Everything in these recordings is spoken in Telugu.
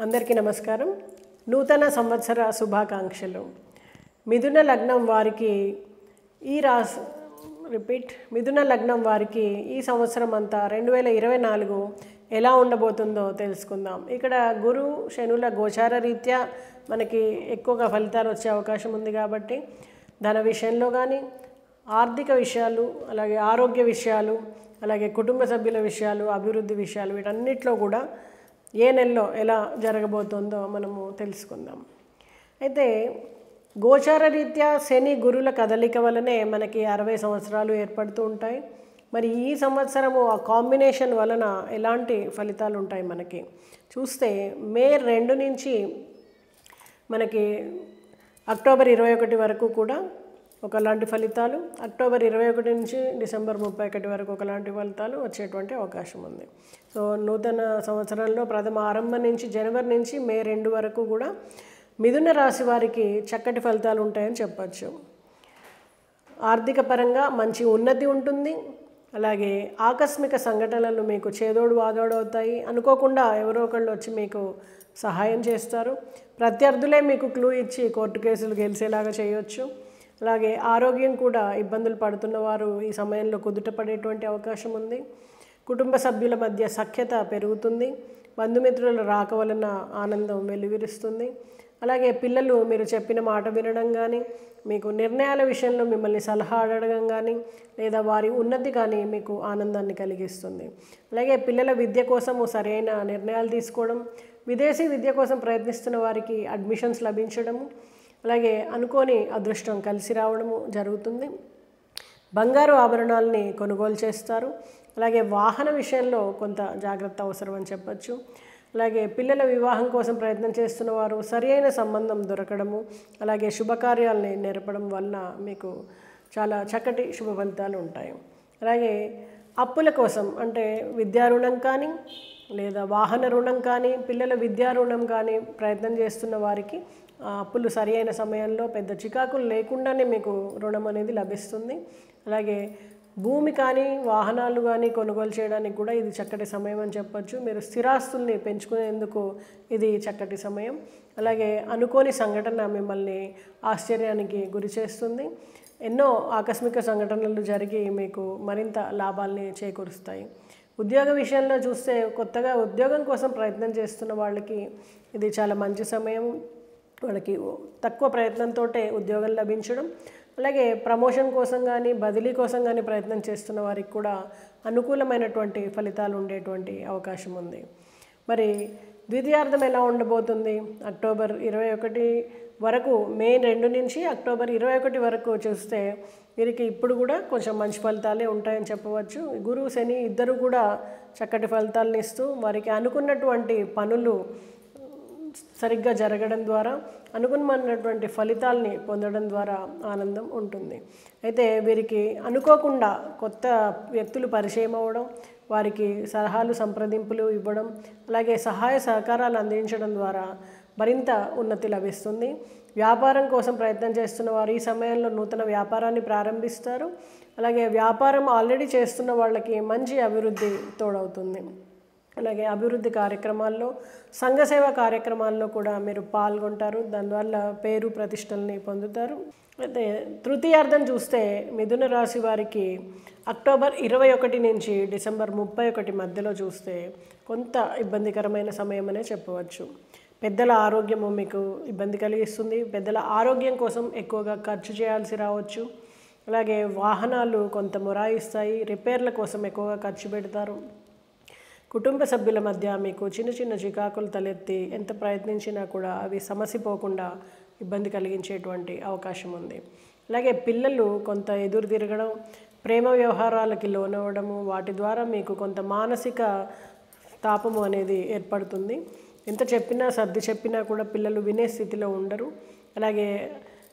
అందరికీ నమస్కారం. నూతన సంవత్సర శుభాకాంక్షలు. మిథున లగ్నం వారికి మిథున లగ్నం వారికి ఈ సంవత్సరం అంతా 2024 ఎలా ఉండబోతుందో తెలుసుకుందాం. ఇక్కడ గురు శనుల గోచార రీత్యా మనకి ఎక్కువగా ఫలితాలు వచ్చే అవకాశం ఉంది కాబట్టి ధన విషయంలో కానీ, ఆర్థిక విషయాలు, అలాగే ఆరోగ్య విషయాలు, అలాగే కుటుంబ సభ్యుల విషయాలు, అభివృద్ధి విషయాలు, వీటన్నిటిలో కూడా ఏ నెలలో ఎలా జరగబోతుందో మనము తెలుసుకుందాం. అయితే గోచార రీత్యా శని గురుల కదలిక వలనే మనకి 60 సంవత్సరాలు ఏర్పడుతూ ఉంటాయి. మరి ఈ సంవత్సరము ఆ కాంబినేషన్ వలన ఎలాంటి ఫలితాలు ఉంటాయి మనకి చూస్తే, మే 2 నుంచి మనకి అక్టోబర్ 21 వరకు కూడా ఒకలాంటి ఫలితాలు, అక్టోబర్ 21 నుంచి డిసెంబర్ 31 వరకు ఒకలాంటి ఫలితాలు వచ్చేటువంటి అవకాశం ఉంది. సో నూతన సంవత్సరంలో ప్రథమ ఆరంభం నుంచి జనవరి నుంచి మే 2 వరకు కూడా మిథున రాశి వారికి చక్కటి ఫలితాలు ఉంటాయని చెప్పచ్చు. ఆర్థిక పరంగా మంచి ఉన్నతి ఉంటుంది. అలాగే ఆకస్మిక సంఘటనలు మీకు చేదోడు వాదోడు అవుతాయి. అనుకోకుండా ఎవరో ఒకళ్ళు వచ్చి మీకు సహాయం చేస్తారు. ప్రత్యర్థులే మీకు క్లూ ఇచ్చి కోర్టు కేసులు గెలిచేలాగా చేయొచ్చు. అలాగే ఆరోగ్యం కూడా ఇబ్బందులు పడుతున్న వారు ఈ సమయంలో కుదుట పడేటువంటి అవకాశం ఉంది. కుటుంబ సభ్యుల మధ్య సఖ్యత పెరుగుతుంది. బంధుమిత్రుల రాక వలన ఆనందం వెల్లివిరుస్తుంది. అలాగే పిల్లలు మీరు చెప్పిన మాట వినడం కానీ, మీకు నిర్ణయాల విషయంలో మిమ్మల్ని సలహా అడగడం కానీ, లేదా వారి ఉన్నతి కానీ మీకు ఆనందాన్ని కలిగిస్తుంది. అలాగే పిల్లల విద్య కోసము సరైన నిర్ణయాలు తీసుకోవడం, విదేశీ విద్య కోసం ప్రయత్నిస్తున్న వారికి అడ్మిషన్స్ లభించడము, అలాగే అనుకోని అదృష్టం కలిసి రావడము జరుగుతుంది. బంగారు ఆభరణాలని కొనుగోలు చేస్తారు. అలాగే వాహన విషయంలో కొంత జాగ్రత్త అవసరం అని చెప్పచ్చు. అలాగే పిల్లల వివాహం కోసం ప్రయత్నం చేస్తున్న వారు సరి అయిన సంబంధం దొరకడము, అలాగే శుభకార్యాలని నేర్పడం వలన మీకు చాలా చక్కటి శుభ ఫలితాలు ఉంటాయి. అలాగే అప్పుల కోసం అంటే విద్యా రుణం కానీ, లేదా వాహన రుణం కానీ, పిల్లల విద్యా రుణం కానీ ప్రయత్నం చేస్తున్న వారికి అప్పులు సరి అయిన సమయంలో పెద్ద చికాకులు లేకుండానే మీకు రుణం అనేది లభిస్తుంది. అలాగే భూమి కానీ, వాహనాలు కానీ కొనుగోలు చేయడానికి కూడా ఇది చక్కటి సమయం అని చెప్పచ్చు. మీరు స్థిరాస్తుల్ని పెంచుకునేందుకు ఇది చక్కటి సమయం. అలాగే అనుకోని సంఘటన మిమ్మల్ని ఆశ్చర్యానికి గురి చేస్తుంది. ఎన్నో ఆకస్మిక సంఘటనలు జరిగి మీకు మరింత లాభాల్ని చేకూరుస్తాయి. ఉద్యోగ విషయంలో చూస్తే, కొత్తగా ఉద్యోగం కోసం ప్రయత్నం చేస్తున్న వాళ్ళకి ఇది చాలా మంచి సమయం. వాళ్ళకి తక్కువ ప్రయత్నంతో ఉద్యోగం లభించడం, అలాగే ప్రమోషన్ కోసం కానీ, బదిలీ కోసం కానీ ప్రయత్నం చేస్తున్న వారికి కూడా అనుకూలమైనటువంటి ఫలితాలు ఉండేటువంటి అవకాశం ఉంది. మరి ద్వితీయార్థం ఎలా ఉండబోతుంది? అక్టోబర్ 21 వరకు, మే 2 నుంచి అక్టోబర్ 21 వరకు చూస్తే వీరికి ఇప్పుడు కూడా కొంచెం మంచి ఫలితాలే ఉంటాయని చెప్పవచ్చు. గురు శని ఇద్దరు కూడా చక్కటి ఫలితాలను ఇస్తూ వారికి అనుకున్నటువంటి పనులు సరిగ్గా జరగడం ద్వారా, అనుకున్నటువంటి ఫలితాలని పొందడం ద్వారా ఆనందం ఉంటుంది. అయితే వీరికి అనుకోకుండా కొత్త వ్యక్తులు పరిచయం అవ్వడం, వారికి సలహాలు సంప్రదింపులు ఇవ్వడం, అలాగే సహాయ సహకారాలు అందించడం ద్వారా మరింత ఉన్నతి లభిస్తుంది. వ్యాపారం కోసం ప్రయత్నం చేస్తున్న వారు ఈ సమయంలో నూతన వ్యాపారాన్ని ప్రారంభిస్తారు. అలాగే వ్యాపారం ఆల్రెడీ చేస్తున్న వాళ్ళకి మంచి అభివృద్ధి తోడవుతుంది. అలాగే అభివృద్ధి కార్యక్రమాల్లో, సంఘసేవ కార్యక్రమాల్లో కూడా మీరు పాల్గొంటారు. దానివల్ల పేరు ప్రతిష్టల్ని పొందుతారు. అయితే తృతీయార్థం చూస్తే మిథున రాశి వారికి అక్టోబర్ 21 నుంచి డిసెంబర్ 31 మధ్యలో చూస్తే కొంత ఇబ్బందికరమైన సమయం అనే చెప్పవచ్చు. పెద్దల ఆరోగ్యము మీకు ఇబ్బంది కలిగిస్తుంది. పెద్దల ఆరోగ్యం కోసం ఎక్కువగా ఖర్చు చేయాల్సి రావచ్చు. అలాగే వాహనాలు కొంత మొరాయిస్తాయి. రిపేర్ల కోసం ఎక్కువగా ఖర్చు పెడతారు. కుటుంబ సభ్యుల మధ్య మీకు చిన్న చిన్న చికాకులు తలెత్తి ఎంత ప్రయత్నించినా కూడా అవి సమసిపోకుండా ఇబ్బంది కలిగించేటువంటి అవకాశం ఉంది. అలాగే పిల్లలు కొంత ఎదురు తిరగడం, ప్రేమ వ్యవహారాలకి లోనవ్వడము, వాటి ద్వారా మీకు కొంత మానసిక తాపము అనేది ఏర్పడుతుంది. ఎంత చెప్పినా, సర్ది చెప్పినా కూడా పిల్లలు వినే స్థితిలో ఉండరు. అలాగే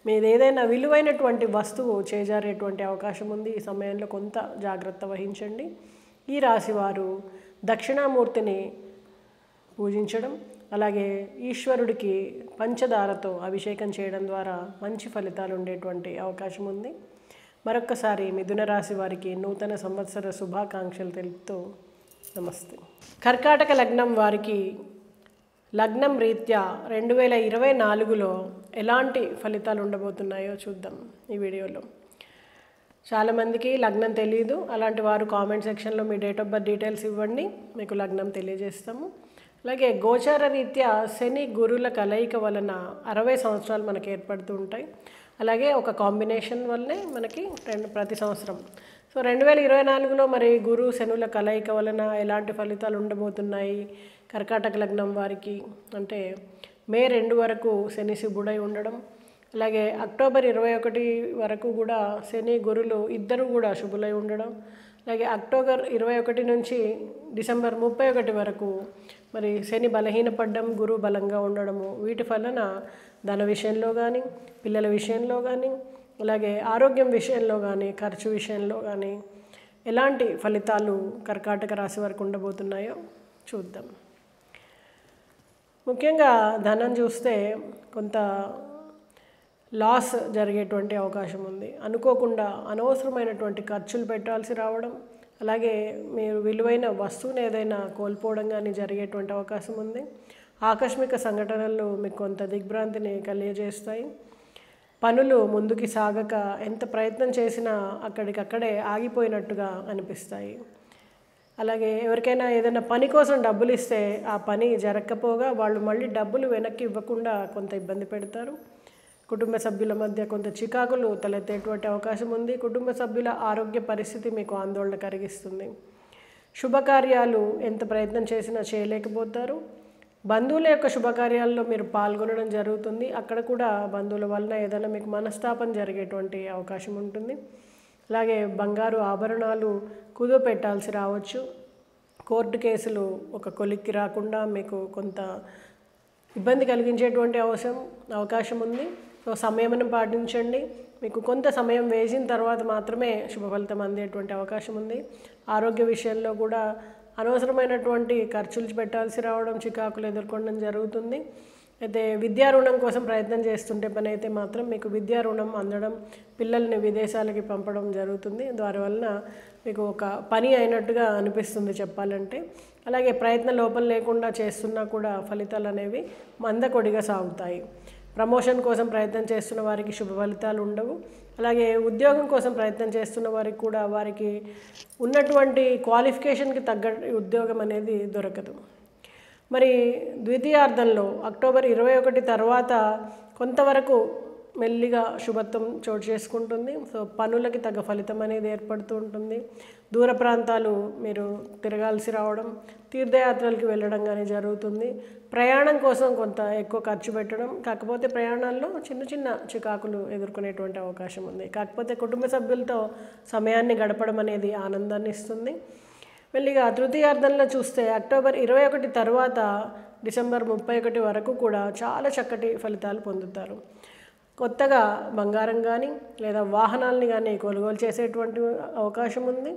మీరు ఏదైనా విలువైనటువంటి వస్తువు చేజారేటువంటి అవకాశం ఉంది. ఈ సమయంలో కొంత జాగ్రత్త వహించండి. ఈ రాశివారు దక్షిణామూర్తిని పూజించడం, అలాగే ఈశ్వరుడికి పంచదారతో అభిషేకం చేయడం ద్వారా మంచి ఫలితాలు ఉండేటువంటి అవకాశం ఉంది. మరొక్కసారి మిథున రాశి వారికి నూతన సంవత్సర శుభాకాంక్షలు తెలుపుతూ నమస్తే. కర్కాటక లగ్నం వారికి లగ్నం రీత్యా 2024లో ఎలాంటి ఫలితాలు ఉండబోతున్నాయో చూద్దాం ఈ వీడియోలో. చాలామందికి లగ్నం తెలియదు. అలాంటి వారు కామెంట్ సెక్షన్లో మీ డేట్ ఆఫ్ బర్త్ డీటెయిల్స్ ఇవ్వండి, మీకు లగ్నం తెలియజేస్తాము. అలాగే గోచార రీత్యా శని గురుల కలయిక వలన 60 సంవత్సరాలు మనకి ఏర్పడుతూ ఉంటాయి. అలాగే ఒక కాంబినేషన్ వల్లనే మనకి ప్రతి సంవత్సరం. సో 2024లో మరి గురు శనుల కలయిక వలన ఎలాంటి ఫలితాలు ఉండబోతున్నాయి కర్కాటక లగ్నం వారికి అంటే మే 2 వరకు శని శుభుడై ఉండడం, అలాగే అక్టోబర్ 21 వరకు కూడా శని గురులు ఇద్దరు కూడా శుభులై ఉండడం, అలాగే అక్టోబర్ 21 నుంచి డిసెంబర్ 31 వరకు మరి శని బలహీనపడ్డం, గురువు బలంగా ఉండడము. వీటి వలన ధన విషయంలో కానీ, పిల్లల విషయంలో కానీ, అలాగే ఆరోగ్యం విషయంలో కానీ, ఖర్చు విషయంలో కానీ ఎలాంటి ఫలితాలు కర్కాటక రాశి వరకు ఉండబోతున్నాయో చూద్దాం. ముఖ్యంగా ధనం చూస్తే కొంత లాస్ జరిగేటువంటి అవకాశం ఉంది. అనుకోకుండా అనవసరమైనటువంటి ఖర్చులు పెట్టాల్సి రావడం, అలాగే మీరు విలువైన వస్తువుని ఏదైనా కోల్పోవడం కానీ జరిగేటువంటి అవకాశం ఉంది. ఆకస్మిక సంఘటనలు మీకు కొంత దిగ్భ్రాంతిని కలిగజేస్తాయి. పనులు ముందుకి సాగక ఎంత ప్రయత్నం చేసినా అక్కడికక్కడే ఆగిపోయినట్టుగా అనిపిస్తాయి. అలాగే ఎవరికైనా ఏదైనా పని కోసం డబ్బులు ఇస్తే ఆ పని జరగకపోగా వాళ్ళు మళ్ళీ డబ్బులు వెనక్కి ఇవ్వకుండా కొంత ఇబ్బంది పెడతారు. కుటుంబ సభ్యుల మధ్య కొంత చికాకులు తలెత్తేటువంటి అవకాశం ఉంది. కుటుంబ సభ్యుల ఆరోగ్య పరిస్థితి మీకు ఆందోళన కలిగిస్తుంది. శుభకార్యాలు ఎంత ప్రయత్నం చేసినా చేయలేకపోతారు. బంధువుల యొక్క శుభకార్యాల్లో మీరు పాల్గొనడం జరుగుతుంది. అక్కడ కూడా బంధువుల వలన ఏదైనా మీకు మనస్తాపం జరిగేటువంటి అవకాశం ఉంటుంది. అలాగే బంగారు ఆభరణాలు కుదువ పెట్టాల్సి రావచ్చు. కోర్టు కేసులు ఒక కొలిక్కి రాకుండా మీకు కొంత ఇబ్బంది కలిగించేటువంటి అవకాశం ఉంది. సో సమయమును పాటించండి. మీకు కొంత సమయం వేసిన తర్వాత మాత్రమే శుభ ఫలితం అందేటువంటి అవకాశం ఉంది. ఆరోగ్య విషయంలో కూడా అనవసరమైనటువంటి ఖర్చులు పెట్టాల్సి రావడం, చికాకులు ఎదుర్కొనడం జరుగుతుంది. అయితే విద్యా రుణం కోసం ప్రయత్నం చేస్తుంటే పని అయితే మాత్రం మీకు విద్యా రుణం అందడం, పిల్లల్ని విదేశాలకి పంపడం జరుగుతుంది. దానివలన మీకు ఒక పని అయినట్టుగా అనిపిస్తుంది చెప్పాలంటే. అలాగే ప్రయత్న లోపం లేకుండా చేస్తున్నా కూడా ఫలితాలు అనేవి మందకొడిగా సాగుతాయి. ప్రమోషన్ కోసం ప్రయత్నం చేస్తున్న వారికి శుభ ఫలితాలు ఉండవు. అలాగే ఉద్యోగం కోసం ప్రయత్నం చేస్తున్న వారికి కూడా వారికి ఉన్నటువంటి క్వాలిఫికేషన్కి తగ్గ ఉద్యోగం అనేది దొరకదు. మరి ద్వితీయార్థంలో అక్టోబర్ 21 తర్వాత కొంతవరకు మెల్లిగా శుభత్వం చోటు చేసుకుంటుంది. సో పనులకి తగ్గ ఫలితం అనేది ఏర్పడుతూ ఉంటుంది. దూర ప్రాంతాలు మీరు తిరగాల్సి రావడం, తీర్థయాత్రలకి వెళ్ళడం కానీ జరుగుతుంది. ప్రయాణం కోసం కొంత ఎక్కువ ఖర్చు పెట్టడం, కాకపోతే ప్రయాణాల్లో చిన్న చిన్న చికాకులు ఎదుర్కొనేటువంటి అవకాశం ఉంది. కాకపోతే కుటుంబ సభ్యులతో సమయాన్ని గడపడం అనేది ఆనందాన్ని ఇస్తుంది. మెల్లిగా తృతీయార్థంలో చూస్తే అక్టోబర్ 21 తర్వాత డిసెంబర్ 31 వరకు కూడా చాలా చక్కటి ఫలితాలు పొందుతారు. కొత్తగా బంగారం కానీ లేదా వాహనాలని కానీ కొనుగోలు చేసేటువంటి అవకాశం ఉంది.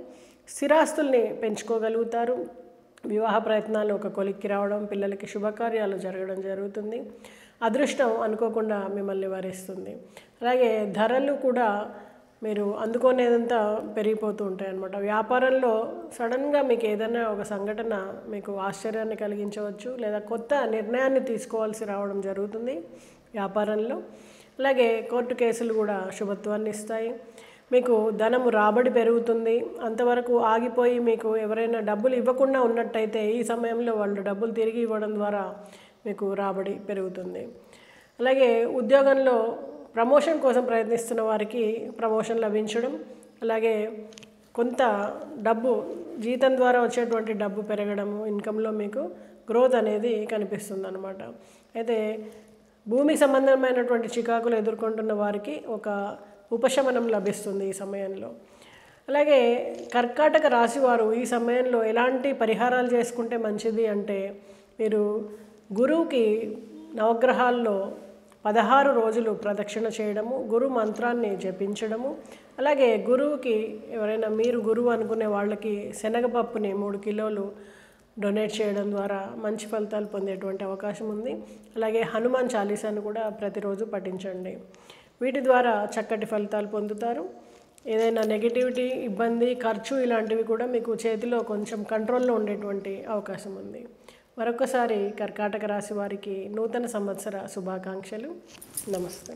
స్థిరాస్తుల్ని పెంచుకోగలుగుతారు. వివాహ ప్రయత్నాలు ఒక కొలిక్కి రావడం, పిల్లలకి శుభకార్యాలు జరగడం జరుగుతుంది. అదృష్టం అనుకోకుండా మిమ్మల్ని వరిస్తుంది. అలాగే ధరలు కూడా మీరు అందుకోనేదంతా పెరిగిపోతూ ఉంటాయి అన్నమాట. వ్యాపారంలో సడన్గా మీకు ఏదైనా ఒక సంఘటన మీకు ఆశ్చర్యాన్ని కలిగించవచ్చు, లేదా కొత్త నిర్ణయాన్ని తీసుకోవాల్సి రావడం జరుగుతుంది వ్యాపారంలో. అలాగే కోర్టు కేసులు కూడా శుభత్వాన్ని ఇస్తాయి. మీకు ధనము రాబడి పెరుగుతుంది. అంతవరకు ఆగిపోయి మీకు ఎవరైనా డబ్బులు ఇవ్వకుండా ఉన్నట్టయితే ఈ సమయంలో వాళ్ళు డబ్బులు తిరిగి ఇవ్వడం ద్వారా మీకు రాబడి పెరుగుతుంది. అలాగే ఉద్యోగంలో ప్రమోషన్ కోసం ప్రయత్నిస్తున్న వారికి ప్రమోషన్ లభించడం, అలాగే కొంత డబ్బు జీతం ద్వారా వచ్చేటువంటి డబ్బు పెరగడము, ఇన్కంలో మీకు గ్రోత్ అనేది కనిపిస్తుంది అన్నమాట. అయితే భూమికి సంబంధమైనటువంటి చికాకులు ఎదుర్కొంటున్న వారికి ఒక ఉపశమనం లభిస్తుంది ఈ సమయంలో. అలాగే కర్కాటక రాశి వారు ఈ సమయంలో ఎలాంటి పరిహారాలు చేసుకుంటే మంచిది అంటే, మీరు గురువుకి నవగ్రహాల్లో 16 రోజులు ప్రదక్షిణ చేయడము, గురు మంత్రాన్ని జపించడము, అలాగే గురువుకి ఎవరైనా మీరు గురువు అనుకునే వాళ్ళకి శనగపప్పుని 3 కిలోలు డొనేట్ చేయడం ద్వారా మంచి ఫలితాలు పొందేటువంటి అవకాశం ఉంది. అలాగే హనుమాన్ చాలీసాను కూడా ప్రతిరోజు పఠించండి. వీటి ద్వారా చక్కటి ఫలితాలు పొందుతారు. ఏదైనా నెగిటివిటీ, ఇబ్బంది, ఖర్చు ఇలాంటివి కూడా మీకు చేతిలో కొంచెం కంట్రోల్లో ఉండేటువంటి అవకాశం ఉంది. మరొకసారి కర్కాటక రాశి వారికి నూతన సంవత్సర శుభాకాంక్షలు. నమస్తే.